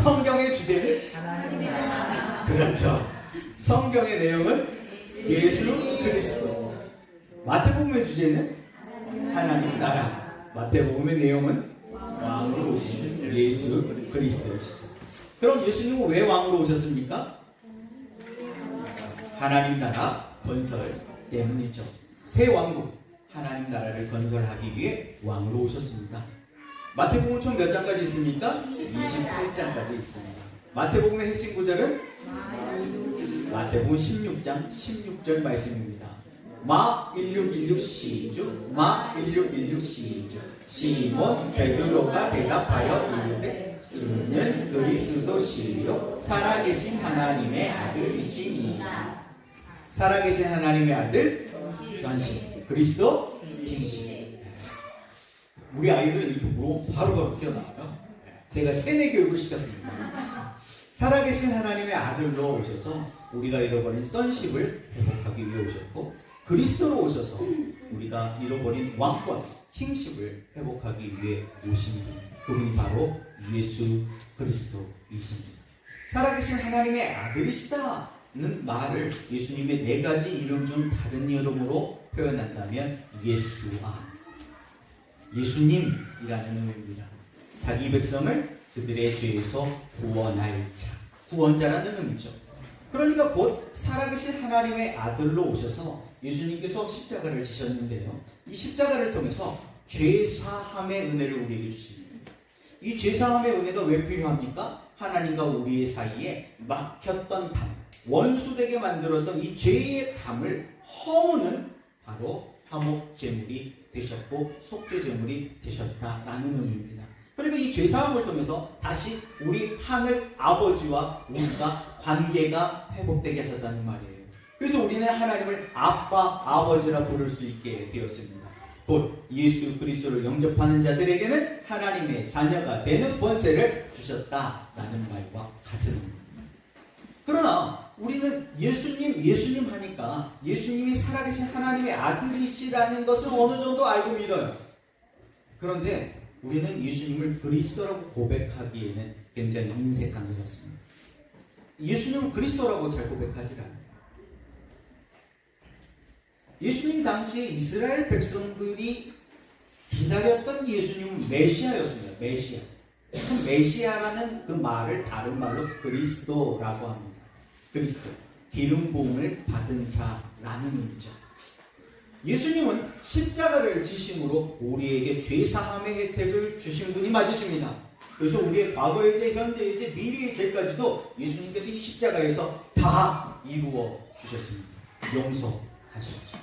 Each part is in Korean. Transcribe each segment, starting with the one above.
성경의 주제는 그렇죠. 성경의 내용은 예수 그리스도. 마태복음의 주제는 하나님 나라. 마태복음의 내용은 왕으로 오신 예수 그리스도시죠. 그럼 예수님은 왜 왕으로 오셨습니까? 하나님 나라 건설 때문이죠. 새 왕국 하나님 나라를 건설하기 위해 왕으로 오셨습니다. 마태복음 총 몇 장까지 있습니까? 28장까지 있습니다. 마태복음의 핵심 구절은 마태복음 16장 16절 말씀입니다. 마 1616 시주 마 1616 시주 시몬 베드로가 대답하여 이르되 주는 그리스도시요 살아계신 하나님의 아들이시니이다. 살아계신 하나님의 아들 선신 그리스도 킹신. 우리 아이들은 이렇게 물어보면 바로바로 튀어나와요. 제가 세뇌 교육을 시켰습니다. 살아계신 하나님의 아들로 오셔서 우리가 잃어버린 선십을 회복하기 위해 오셨고, 그리스도로 오셔서 우리가 잃어버린 왕권, 킹십을 회복하기 위해 오신 그분이 바로 예수 그리스도이십니다. 살아계신 하나님의 아들이시다는 말을 예수님의 네 가지 이름 중 다른 이름으로 표현한다면 예수아, 예수님이라는 의미입니다. 자기 백성을 그들의 죄에서 구원할 자, 구원자라는 의미죠. 그러니까 곧 살아계신 하나님의 아들로 오셔서 예수님께서 십자가를 지셨는데요, 이 십자가를 통해서 죄사함의 은혜를 우리에게 주십니다. 이 죄사함의 은혜가 왜 필요합니까? 하나님과 우리의 사이에 막혔던 담, 원수되게 만들었던 이 죄의 담을 허무는 바로 화목제물이 되셨고 속죄제물이 되셨다라는 의미입니다. 그러니까 이 죄사함을 통해서 다시 우리 하늘 아버지와 우리가 관계가 회복되게 하셨다는 말이에요. 그래서 우리는 하나님을 아빠, 아버지라 부를 수 있게 되었습니다. 곧 예수 그리스도를 영접하는 자들에게는 하나님의 자녀가 되는 권세를 주셨다라는 말과 같은 의미입니다. 그러나 우리는 예수님 하니까 예수님이 살아계신 하나님의 아들이시라는 것을 어느 정도 알고 믿어요. 그런데 우리는 예수님을 그리스도라고 고백하기에는 굉장히 인색한 것 같습니다. 예수님은 그리스도라고 잘 고백하지 않아요. 예수님 당시에 이스라엘 백성들이 기다렸던 예수님은 메시아였습니다. 메시아. 그 메시아라는 그 말을 다른 말로 그리스도라고 합니다. 그리스도, 기름 부음을 받은 자라는 의미죠. 예수님은 십자가를 지심으로 우리에게 죄사함의 혜택을 주신 분이 맞으십니다. 그래서 우리의 과거의 죄, 현재의 죄, 미래의 죄까지도 예수님께서 이 십자가에서 다 이루어 주셨습니다. 용서하셨죠.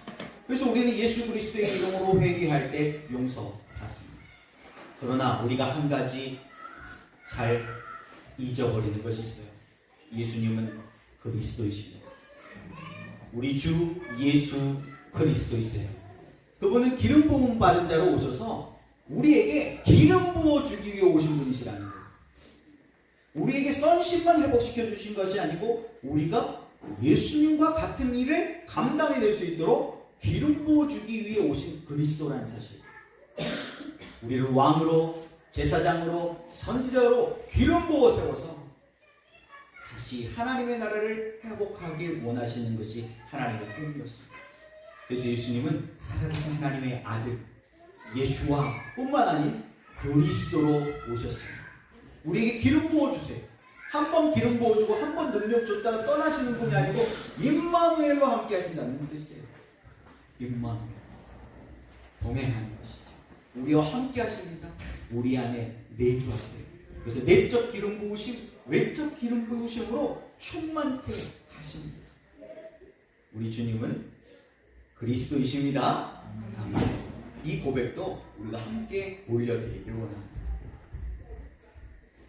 그래서 우리는 예수 그리스도의 이름으로 회개할 때 용서받습니다. 그러나 우리가 한 가지 잘 잊어버리는 것이 있어요. 예수님은 그리스도이십니다. 우리 주 예수 그리스도이세요. 그분은 기름 부음 받은 자로 오셔서 우리에게 기름 부어 주기 위해 오신 분이시라는 거예요. 우리에게 선심만 회복시켜 주신 것이 아니고 우리가 예수님과 같은 일을 감당해낼 수 있도록 기름 부어 주기 위해 오신 그리스도라는 사실. 우리를 왕으로, 제사장으로, 선지자로 기름 부어 세워서 다시 하나님의 나라를 회복하길 원하시는 것이 하나님의 꿈이었습니다. 그래서 예수님은 살아계신 하나님의 아들 예수와 뿐만 아닌 그리스도로 오셨습니다. 우리에게 기름 부어주세요. 한 번 기름 부어주고 한 번 능력 줬다가 떠나시는 분이 아니고 임마누엘로 함께 하신다는 뜻이에요. 임마누엘, 동행하는 것이죠. 우리와 함께 하십니다. 우리 안에 내주하세요. 그래서 내적 기름 부으심, 외적 기름 부으심으로 충만케 하십니다. 우리 주님은 그리스도이십니다. 아멘. 이 고백도 우리가 함께 올려드리기를 원합니다.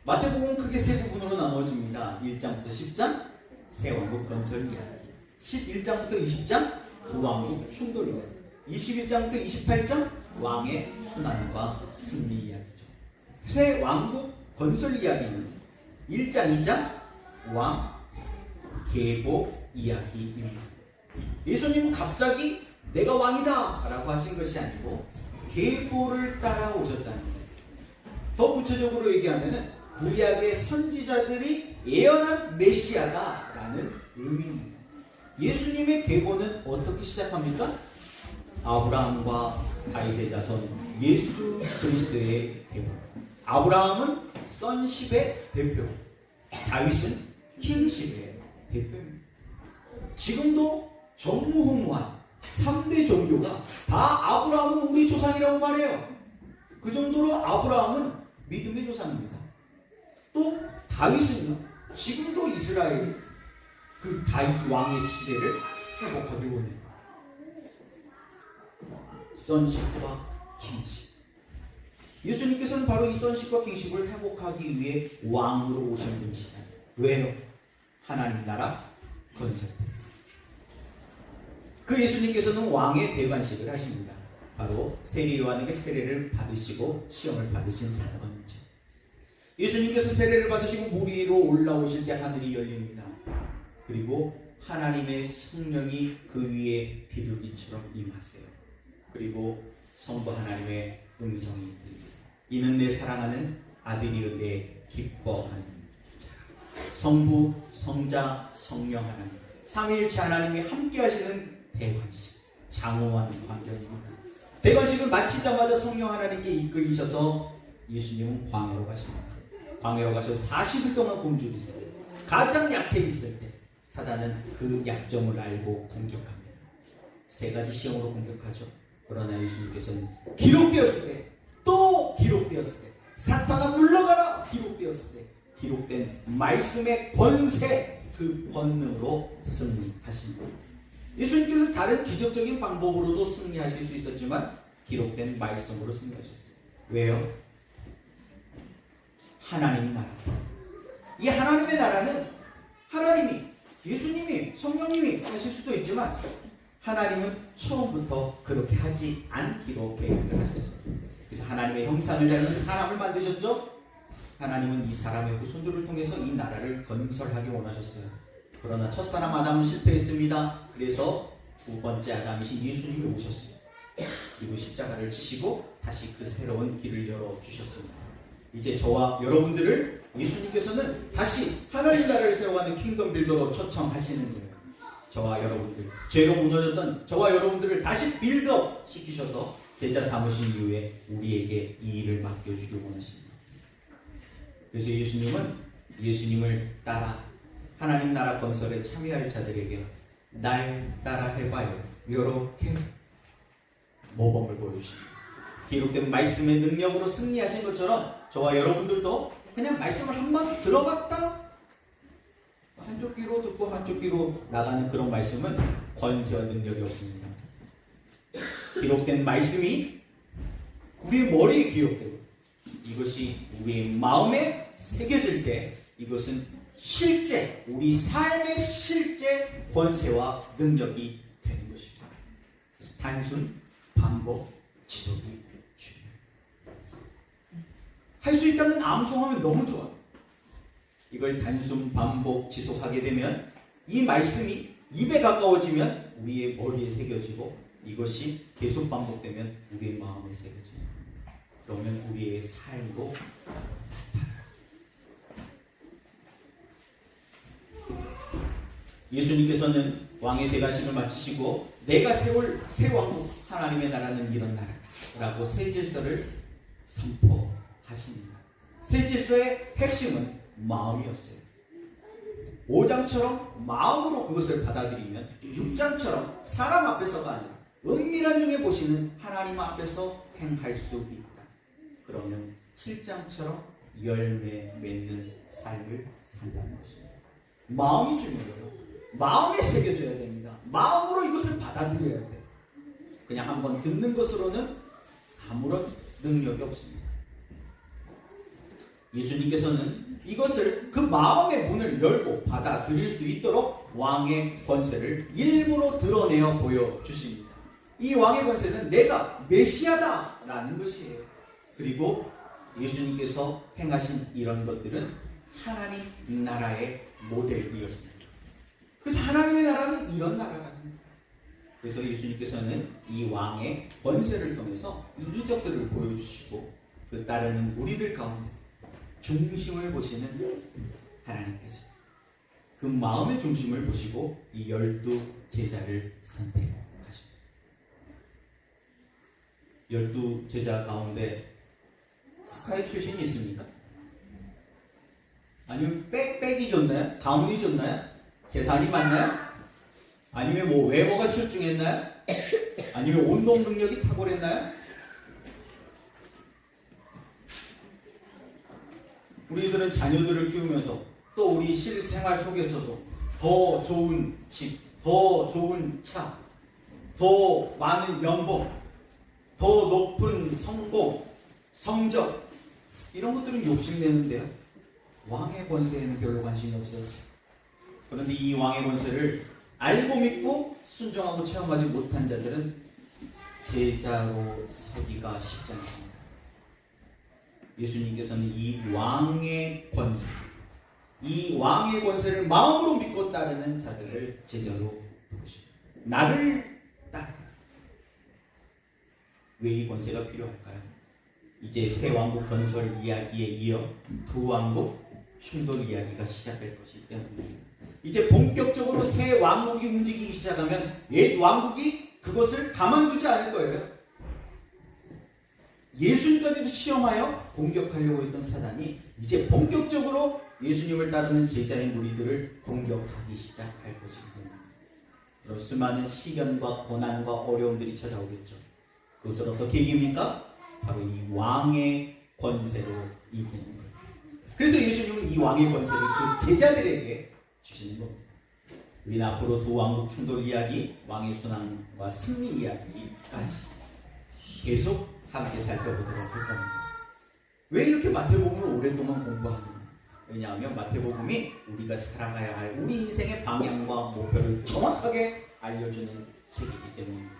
마태복음은 크게 세 부분으로 나눠집니다. 1장부터 10장 새왕국 건설 이야기, 11장부터 20장 두왕국 충돌 이야기, 21장부터 28장 왕의 순환과 승리 이야기죠. 새 왕국 건설 이야기는 1장, 2장 왕 계보 이야기입니다. 예수님은 갑자기 내가 왕이다 라고 하신 것이 아니고 계보를 따라오셨다는 거예요. 더 구체적으로 얘기하면 구약의 선지자들이 예언한 메시아다라는 의미입니다. 예수님의 계보는 어떻게 시작합니까? 아브라함과 다윗의 자손 예수 그리스도의 계보. 아브라함은 선십의 대표, 다윗은 킹십의 대표입니다. 지금도 전무후무한 3대 종교가 다 아브라함은 우리 조상이라고 말해요. 그 정도로 아브라함은 믿음의 조상입니다. 또 다윗은요, 지금도 이스라엘이 그 다윗 왕의 시대를 회복하길 원해요. 선십과 킹십. 예수님께서는 바로 이 선십과 킹십을 회복하기 위해 왕으로 오신 분이시다. 왜요? 하나님 나라 건설. 그 예수님께서는 왕의 대관식을 하십니다. 바로 세례 요한에게 세례를 받으시고 시험을 받으신 사건이죠. 예수님께서 세례를 받으시고 물 위로 올라오실 때 하늘이 열립니다. 그리고 하나님의 성령이 그 위에 비둘기처럼 임하세요. 그리고 성부 하나님의 음성이 들립니다. 이는 내 사랑하는 아들이여 내 기뻐하는 자. 성부, 성자, 성령 하나님 삼위일체 하나님이 함께 하시는 대관식, 장엄한 광경입니다. 대관식을 마치자마자 성령 하나님께 이끌리셔서 예수님은 광야로 가십니다. 광야로 가셔서 40일 동안 굶주리세요. 가장 약해 있을 때 사단은 그 약점을 알고 공격합니다. 3가지 시험으로 공격하죠. 그러나 예수님께서는 기록되었을 때, 또 기록되었을 때, 사탄아 물러가라 기록되었을 때, 기록된 말씀의 권세, 그 권능으로 승리하십니다. 예수님께서 다른 기적적인 방법으로도 승리하실 수 있었지만 기록된 말씀으로 승리하셨어요. 왜요? 하나님 나라. 이 하나님의 나라는 하나님이, 예수님이, 성령님이 하실 수도 있지만 하나님은 처음부터 그렇게 하지 않기로 계획을 하셨어요. 그래서 하나님의 형상을 닮은 사람을 만드셨죠. 하나님은 이 사람의 후손들을 통해서 이 나라를 건설하기 원하셨어요. 그러나 첫사람 아담은 실패했습니다. 그래서 두 번째 아담이신 예수님이 오셨어요. 그리고 십자가를 지시고 다시 그 새로운 길을 열어주셨습니다. 이제 저와 여러분들을 예수님께서는 다시 하나님 나라를 세워가는 킹덤 빌더로 초청하시는 거예요. 저와 여러분들, 죄로 무너졌던 저와 여러분들을 다시 빌드업 시키셔서 제자 삼으신 이후에 우리에게 이 일을 맡겨주길 원하십니다. 그래서 예수님을 따라 하나님 나라 건설에 참여할 자들에게 날 따라 해봐요. 이렇게 모범을 보여주십니다. 기록된 말씀의 능력으로 승리하신 것처럼 저와 여러분들도 그냥 말씀을 한번 들어봤다 한쪽 귀로 듣고 한쪽 귀로 나가는 그런 말씀은 권세와 능력이 없습니다. 기록된 말씀이 우리의 머리에 기록되고 이것이 우리의 마음에 새겨질 때 이것은 실제 우리 삶의 실제 권세와 능력이 되는 것입니다. 그래서 단순 반복 지속이 중요해요. 할 수 있다는 암송하면 너무 좋아요. 이걸 단순 반복 지속하게 되면 이 말씀이 입에 가까워지면 우리의 머리에 새겨지고 이것이 계속 반복되면 우리의 마음에 새겨집니다. 그러면 우리의 삶도 예수님께서는 왕의 대가심을 마치시고 내가 세울 새 왕국 하나님의 나라는 이런 나라라고 새 질서를 선포하십니다. 새 질서의 핵심은 마음이었어요. 5장처럼 마음으로 그것을 받아들이면 6장처럼 사람 앞에서가 아니라 은밀한 중에 보시는 하나님 앞에서 행할 수 있다. 그러면 7장처럼 열매 맺는 삶을 산다는 것입니다. 마음이 중요해요. 마음에 새겨져야 됩니다. 마음으로 이것을 받아들여야 돼요. 그냥 한번 듣는 것으로는 아무런 능력이 없습니다. 예수님께서는 이것을 그 마음의 문을 열고 받아들일 수 있도록 왕의 권세를 일부러 드러내어 보여주십니다. 이 왕의 권세는 내가 메시아다 라는 것이에요. 그리고 예수님께서 행하신 이런 것들은 하나님 나라의 모델이었습니다. 그래서 하나님의 나라는 이런 나라라는 거예요. 그래서 예수님께서는 이 왕의 권세를 통해서 이 이적들을 보여주시고 그 따르는 우리들 가운데 중심을 보시는 하나님께서 그 마음의 중심을 보시고 이 12제자를 선택하십니다. 12제자 가운데 스카이 출신이 있습니까? 아니면 빽빽이 좋나요? 가문이 좋나요? 재산이 많나요? 아니면 뭐 외모가 출중했나요? 아니면 운동 능력이 탁월했나요? 우리들은 자녀들을 키우면서 또 우리 실생활 속에서도 더 좋은 집, 더 좋은 차, 더 많은 연봉, 더 높은 성공, 성적 이런 것들은 욕심내는데요. 왕의 권세에는 별로 관심이 없어요. 그런데 이 왕의 권세를 알고 믿고 순종하고 체험하지 못한 자들은 제자로 서기가 쉽지 않습니다. 예수님께서는 이 왕의 권세, 이 왕의 권세를 마음으로 믿고 따르는 자들을 제자로 부르십니다. 나를 따르라. 왜 이 권세가 필요할까요? 이제 새 왕국 건설 이야기에 이어 두 왕국 충돌 이야기가 시작될 것이기 때문입니다. 이제 본격적으로 새 왕국이 움직이기 시작하면 옛 왕국이 그것을 가만두지 않을 거예요. 예수님까지도 시험하여 공격하려고 했던 사단이 이제 본격적으로 예수님을 따르는 제자의 무리들을 공격하기 시작할 것이기 때문입니다. 수많은 시련과 고난과 어려움들이 찾아오겠죠. 그것을 어떻게 이깁니까? 바로 이 왕의 권세로 이기는 거예요. 그래서 예수님은 이 왕의 권세를 그 제자들에게 주시는 겁니다. 우리는 앞으로 두 왕국 충돌 이야기, 왕의 순환과 승리 이야기까지 계속 함께 살펴보도록 할 겁니다. 왜 이렇게 마태복음을 오랫동안 공부하느냐? 왜냐하면 마태복음이 우리가 살아가야 할 우리 인생의 방향과 목표를 정확하게 알려주는 책이기 때문입니다.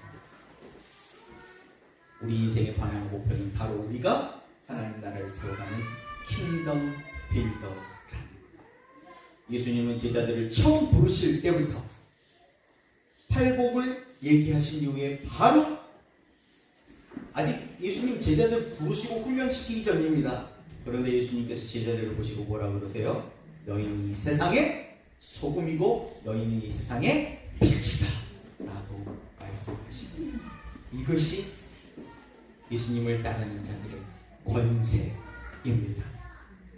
우리 인생의 방향 목표는 바로 우리가 하나님 나라를 세워가는 킹덤 빌더랍니다. 예수님은 제자들을 처음 부르실 때부터 팔복을 얘기하신 이후에 바로 아직 예수님 제자들 부르시고 훈련시키기 전입니다. 그런데 예수님께서 제자들을 보시고 뭐라 그러세요? 너희는 이 세상의 소금이고 너희는 이 세상의 빛이다 라고 말씀하십니다. 이것이 예수님을 따르는 자들의 권세입니다.